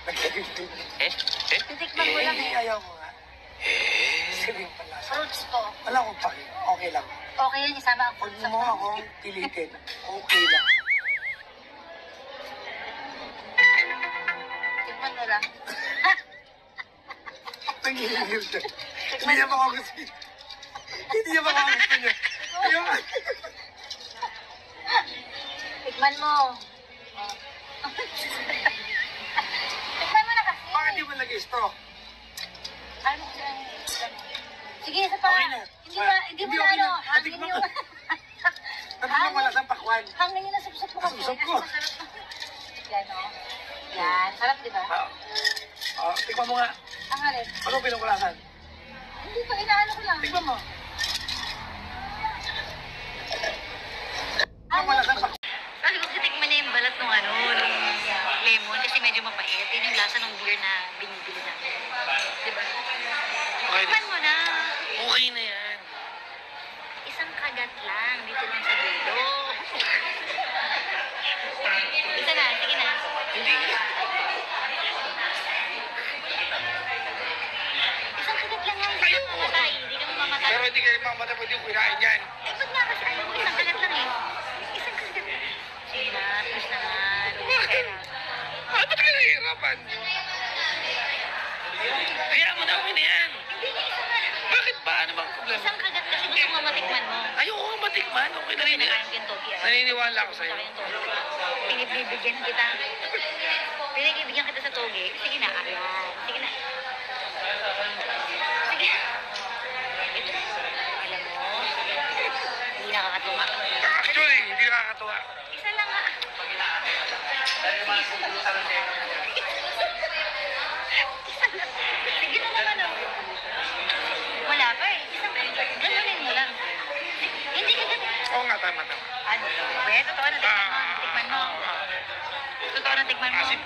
Nagkakintindi. Titikman mo lang eh. Ayaw mo nga. Sabihin pala. Fruits to. Wala akong pake. Okay lang. Okay yan, isama ang Huwag fruits. mo akong pilitin. Okay lang. Tikman mo lang. Nangihinil siya. Hindi niya baka gusto niya. Hindi niya baka gusto niya. Tikman mo. Tikman mo na kasi. Bakit di mo nag-straw? Ano siya? Sige, isa pa. Okay na. Hindi mo Hindi, na okay ano. na. Hangin Tikman yung... mo. Tapos wala sa pakwan. Hangin yung nasupsop mo kasi. Nasupsop ko. Yan o. Yan. Sarap diba? Tikman mo nga. Ang halit. Ano pinakulasan? Hindi pa, inaano ko lang. Tikman mo. Ano wala sa pakwan? Sabi ko, titikman niya yung balat ng nung lemon kasi medyo mapait. Yun yung lasa ng beer na binibili namin. Diba? Okay. Tikman mo na. Okay na yan. Isang kagat lang. Dito lang sa dulo. Isa na. Sige na. Hindi. Isang kagat lang nga. Hindi ka mamatay. Hindi ka mamamatay. Pero hindi kayo mamatay pwede yung kinain yan. Eh, ba't nga kasi ayaw mo isang kagat lang eh? Isang kagat. Sige na. Tapos naman. Ba't ka nahihirapan? Kaya mo na kami na yan. Hindi na isang kagat. Bakit ba? Ano bang problema? Isang kagat kasi gusto mo matikman mo. Ayoko nga matikman. Okay na rin yan. Pinakain ko yung togi. Naniniwala ako sa'yo. Pinagbibigyan kita. Pinagbibigyan kita sa togi. Sige na, ayan. Sige na. Sige. Ito. Alam mo, hindi nakakatuwa. Actually, hindi nakakatuwa. Isa lang nga. Isa lang. Sige na naman oh. Wala pa eh. Isang ganunin mo lang. Hindi ka ganun. Oo nga, tama. Ano? Well, totoo na tikman mo. Tikman mo. Totoo na tikman mo. Asin.